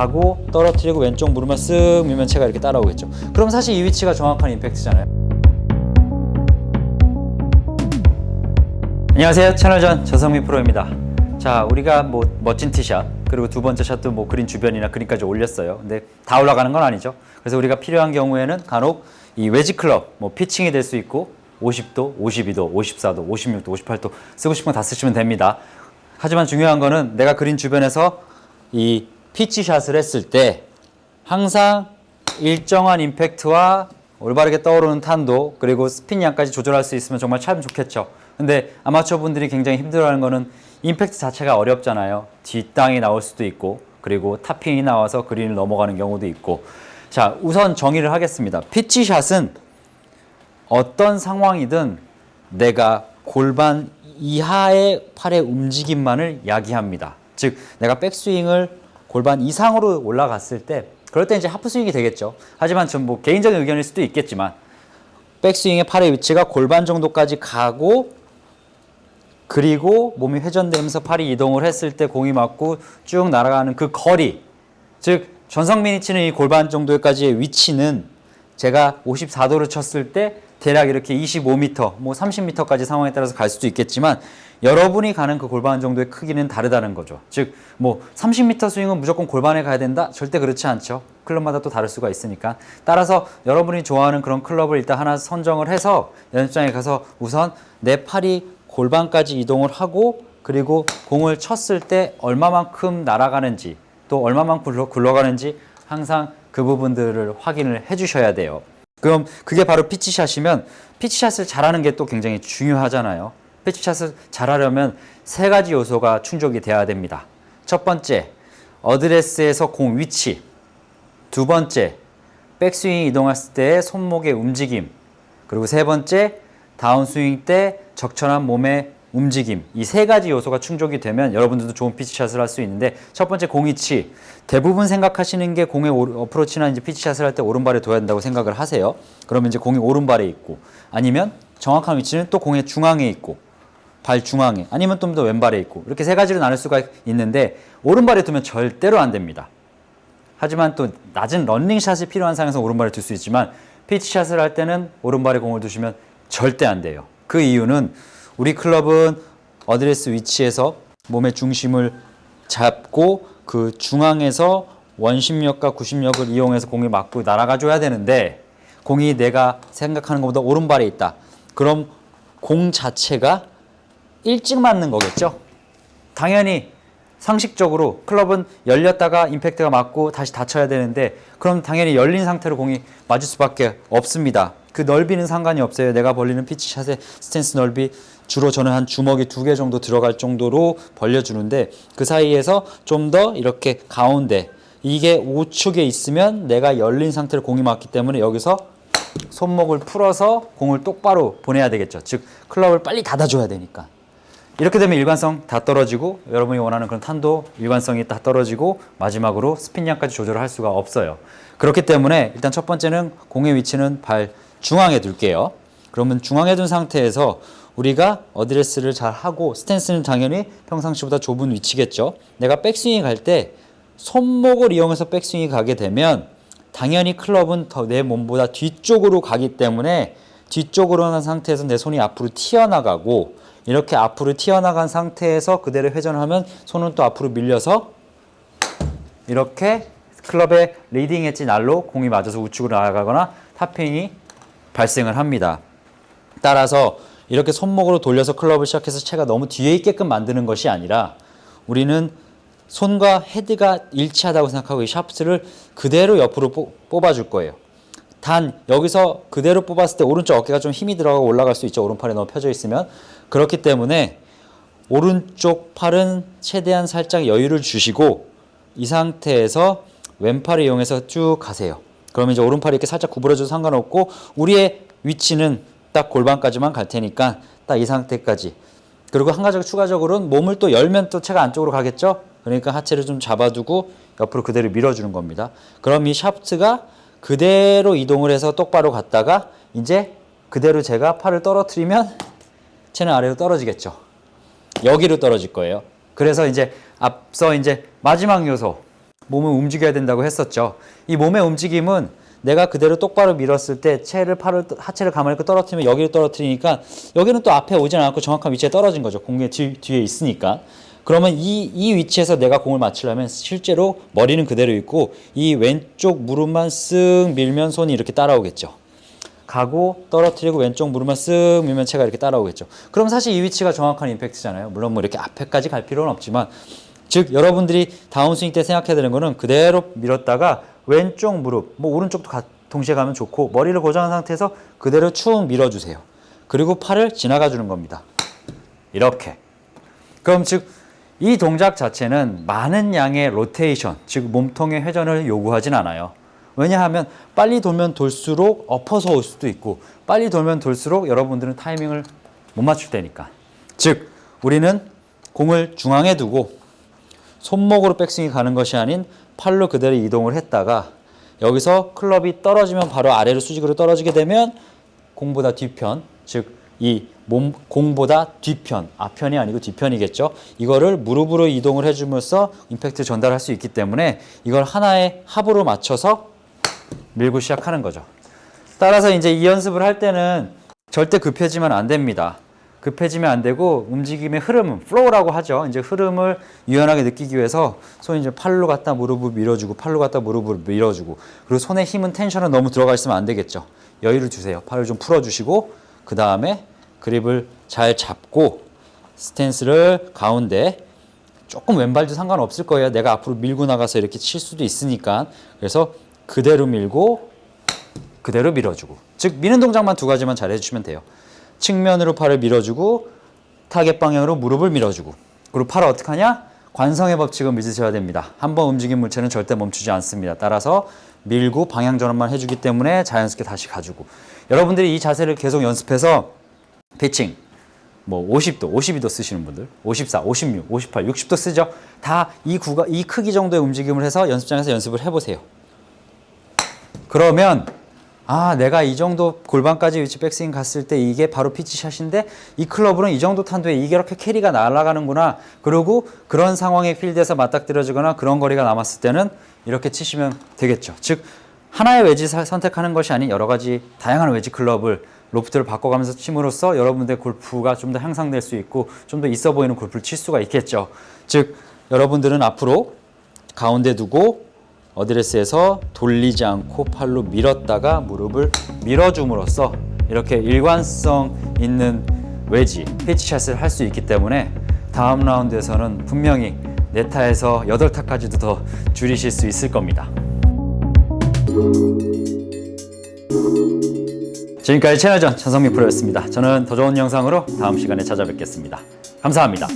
가고 떨어뜨리고 왼쪽 무릎만 쓱 밀면 채가 이렇게 따라오겠죠. 그럼 사실 이 위치가 정확한 임팩트잖아요. 안녕하세요. 채널전 전성민 프로입니다. 자, 우리가 뭐 멋진 티샷 그리고 두 번째 샷도 뭐 그린 주변이나 그린까지 올렸어요. 근데 다 올라가는 건 아니죠. 그래서 우리가 필요한 경우에는 간혹 이 웨지 클럽 뭐 피칭이 될 수 있고 50도, 52도, 54도, 56도, 58도 쓰고 싶은 거 다 쓰시면 됩니다. 하지만 중요한 거는 내가 그린 주변에서 이 피치샷을 했을 때 항상 일정한 임팩트와 올바르게 떠오르는 탄도 그리고 스핀 양까지 조절할 수 있으면 정말 참 좋겠죠. 근데 아마추어 분들이 굉장히 힘들어하는 거는 임팩트 자체가 어렵잖아요. 뒷땅이 나올 수도 있고 그리고 탑핑이 나와서 그린을 넘어가는 경우도 있고. 자, 우선 정의를 하겠습니다. 피치샷은 어떤 상황이든 내가 골반 이하의 팔의 움직임만을 야기합니다. 즉 내가 백스윙을 골반 이상으로 올라갔을 때 그럴 때 이제 하프스윙이 되겠죠. 하지만 전 뭐 개인적인 의견일 수도 있겠지만 백스윙의 팔의 위치가 골반 정도까지 가고 그리고 몸이 회전되면서 팔이 이동을 했을 때 공이 맞고 쭉 날아가는 그 거리, 즉 전성민이 치는 이 골반 정도까지의 위치는 제가 54도를 쳤을 때 대략 이렇게 25m, 뭐 30m까지 상황에 따라서 갈 수도 있겠지만 여러분이 가는 그 골반 정도의 크기는 다르다는 거죠. 즉 뭐 30m 스윙은 무조건 골반에 가야 된다? 절대 그렇지 않죠. 클럽마다 또 다를 수가 있으니까. 따라서 여러분이 좋아하는 그런 클럽을 일단 하나 선정을 해서 연습장에 가서 우선 내 팔이 골반까지 이동을 하고 그리고 공을 쳤을 때 얼마만큼 날아가는지 또 얼마만큼 굴러가는지 항상 그 부분들을 확인을 해 주셔야 돼요. 그럼 그게 바로 피치샷이면 피치샷을 잘하는 게 또 굉장히 중요하잖아요. 피치샷을 잘하려면 세 가지 요소가 충족이 돼야 됩니다. 첫 번째, 어드레스에서 공 위치. 두 번째, 백스윙 이동했을 때의 손목의 움직임. 그리고 세 번째, 다운스윙 때 적절한 몸의 움직임. 이 세 가지 요소가 충족이 되면 여러분들도 좋은 피치샷을 할 수 있는데, 첫 번째 공 위치. 대부분 생각하시는 게 공의 어프로치나 이제 피치샷을 할 때 오른발에 둬야 된다고 생각을 하세요. 그러면 이제 공이 오른발에 있고, 아니면 정확한 위치는 또 공의 중앙에 있고, 발 중앙에, 아니면 좀 더 왼발에 있고, 이렇게 세 가지로 나눌 수가 있는데 오른발에 두면 절대로 안 됩니다. 하지만 또 낮은 런닝샷이 필요한 상황에서 오른발에 둘 수 있지만 피치샷을 할 때는 오른발에 공을 두시면 절대 안 돼요. 그 이유는 우리 클럽은 어드레스 위치에서 몸의 중심을 잡고 그 중앙에서 원심력과 구심력을 이용해서 공이 맞고 날아가 줘야 되는데 공이 내가 생각하는 것보다 오른발에 있다. 그럼 공 자체가 일찍 맞는 거겠죠? 당연히 상식적으로 클럽은 열렸다가 임팩트가 맞고 다시 닫혀야 되는데 그럼 당연히 열린 상태로 공이 맞을 수밖에 없습니다. 그 넓이는 상관이 없어요. 내가 벌리는 피치샷의 스탠스 넓이 주로 저는 한 주먹이 2개 정도 들어갈 정도로 벌려주는데 그 사이에서 좀 더 이렇게 가운데 이게 우측에 있으면 내가 열린 상태로 공이 맞기 때문에 여기서 손목을 풀어서 공을 똑바로 보내야 되겠죠. 즉 클럽을 빨리 닫아줘야 되니까. 이렇게 되면 일관성 다 떨어지고 여러분이 원하는 그런 탄도, 일관성이 다 떨어지고 마지막으로 스핀량까지 조절을 할 수가 없어요. 그렇기 때문에 일단 첫 번째는 공의 위치는 발 중앙에 둘게요. 그러면 중앙에 둔 상태에서 우리가 어드레스를 잘 하고 스탠스는 당연히 평상시보다 좁은 위치겠죠. 내가 백스윙이 갈 때 손목을 이용해서 백스윙이 가게 되면 당연히 클럽은 더 내 몸보다 뒤쪽으로 가기 때문에 뒤쪽으로 간 상태에서 내 손이 앞으로 튀어나가고 이렇게 앞으로 튀어나간 상태에서 그대로 회전하면 손은 또 앞으로 밀려서 이렇게 클럽의 리딩 엣지 날로 공이 맞아서 우측으로 나아가거나 탑핑이 발생을 합니다. 따라서 이렇게 손목으로 돌려서 클럽을 시작해서 채가 너무 뒤에 있게끔 만드는 것이 아니라 우리는 손과 헤드가 일치하다고 생각하고 이 샤프트를 그대로 옆으로 뽑아줄 거예요. 단 여기서 그대로 뽑았을 때 오른쪽 어깨가 좀 힘이 들어가고 올라갈 수 있죠. 오른팔이 너무 펴져 있으면. 그렇기 때문에 오른쪽 팔은 최대한 살짝 여유를 주시고 이 상태에서 왼팔을 이용해서 쭉 가세요. 그러면 이제 오른팔이 이렇게 살짝 구부러져도 상관없고 우리의 위치는 딱 골반까지만 갈 테니까 딱 이 상태까지. 그리고 한 가지 추가적으로는 몸을 또 열면 또 채가 안쪽으로 가겠죠. 그러니까 하체를 좀 잡아두고 옆으로 그대로 밀어주는 겁니다. 그럼 이 샤프트가 그대로 이동을 해서 똑바로 갔다가 이제 그대로 제가 팔을 떨어뜨리면 채는 아래로 떨어지겠죠. 여기로 떨어질 거예요. 그래서 이제 앞서 이제 마지막 요소 몸을 움직여야 된다고 했었죠. 이 몸의 움직임은 내가 그대로 똑바로 밀었을 때 하체를 가만히 있고 떨어뜨리면 여기를 떨어뜨리니까 여기는 또 앞에 오진 않고 정확한 위치에 떨어진 거죠. 공의 뒤에 있으니까. 그러면 이 위치에서 내가 공을 맞추려면 실제로 머리는 그대로 있고 이 왼쪽 무릎만 쓱 밀면 손이 이렇게 따라오겠죠. 가고 떨어뜨리고 왼쪽 무릎만 쓱 밀면 채가 이렇게 따라오겠죠. 그럼 사실 이 위치가 정확한 임팩트잖아요. 물론 뭐 이렇게 앞에까지 갈 필요는 없지만, 즉 여러분들이 다운스윙 때 생각해야 되는 거는 그대로 밀었다가 왼쪽 무릎, 뭐 오른쪽도 동시에 가면 좋고 머리를 고정한 상태에서 그대로 축 밀어주세요. 그리고 팔을 지나가 주는 겁니다. 이렇게. 그럼 즉 이 동작 자체는 많은 양의 로테이션, 즉 몸통의 회전을 요구하진 않아요. 왜냐하면 빨리 돌면 돌수록 엎어서 올 수도 있고 빨리 돌면 돌수록 여러분들은 타이밍을 못 맞출 테니까. 즉 우리는 공을 중앙에 두고 손목으로 백스윙이 가는 것이 아닌 팔로 그대로 이동을 했다가 여기서 클럽이 떨어지면 바로 아래로 수직으로 떨어지게 되면 공보다 뒤편, 즉 이 공보다 뒤편, 앞편이 아니고 뒤편이겠죠. 이거를 무릎으로 이동을 해줌으로써 임팩트 전달할 수 있기 때문에 이걸 하나의 합으로 맞춰서 밀고 시작하는 거죠. 따라서 이제 이 연습을 할 때는 절대 급해지면 안 됩니다. 급해지면 안 되고 움직임의 흐름은 플로우라고 하죠. 이제 흐름을 유연하게 느끼기 위해서 손 이제 팔로 갖다 무릎을 밀어주고 팔로 갖다 무릎을 밀어주고 그리고 손에 힘은 텐션은 너무 들어가 있으면 안 되겠죠. 여유를 주세요. 팔을 좀 풀어주시고 그 다음에 그립을 잘 잡고 스탠스를 가운데 조금 왼발도 상관없을 거예요. 내가 앞으로 밀고 나가서 이렇게 칠 수도 있으니까. 그래서 그대로 밀고 그대로 밀어주고, 즉 미는 동작만 두 가지만 잘 해주시면 돼요. 측면으로 팔을 밀어주고 타겟 방향으로 무릎을 밀어주고, 그리고 팔을 어떻게 하냐? 관성의 법칙을 믿으셔야 됩니다. 한번 움직인 물체는 절대 멈추지 않습니다. 따라서 밀고 방향 전환만 해주기 때문에 자연스럽게 다시 가지고, 여러분들이 이 자세를 계속 연습해서 피칭 뭐 50도, 52도 쓰시는 분들, 54, 56, 58, 60도 쓰죠. 다 이 크기 정도의 움직임을 해서 연습장에서 연습을 해보세요. 그러면 내가 이 정도 골반까지 위치 백스윙 갔을 때 이게 바로 피치샷인데 이 클럽으로는 이 정도 탄도에 이게 이렇게 캐리가 날아가는구나. 그리고 그런 상황의 필드에서 맞닥뜨려지거나 그런 거리가 남았을 때는 이렇게 치시면 되겠죠. 즉 하나의 웨지 선택하는 것이 아닌 여러 가지 다양한 웨지 클럽을 로프트를 바꿔가면서 침으로써 여러분들의 골프가 좀 더 향상될 수 있고 좀 더 있어 보이는 골프를 칠 수가 있겠죠. 즉 여러분들은 앞으로 가운데 두고 어드레스에서 돌리지 않고 팔로 밀었다가 무릎을 밀어줌으로써 이렇게 일관성 있는 웨지, 피치샷을 할 수 있기 때문에 다음 라운드에서는 분명히 4타에서 8타까지도 더 줄이실 수 있을 겁니다. 지금까지 채널전 전성민 프로였습니다. 저는 더 좋은 영상으로 다음 시간에 찾아뵙겠습니다. 감사합니다.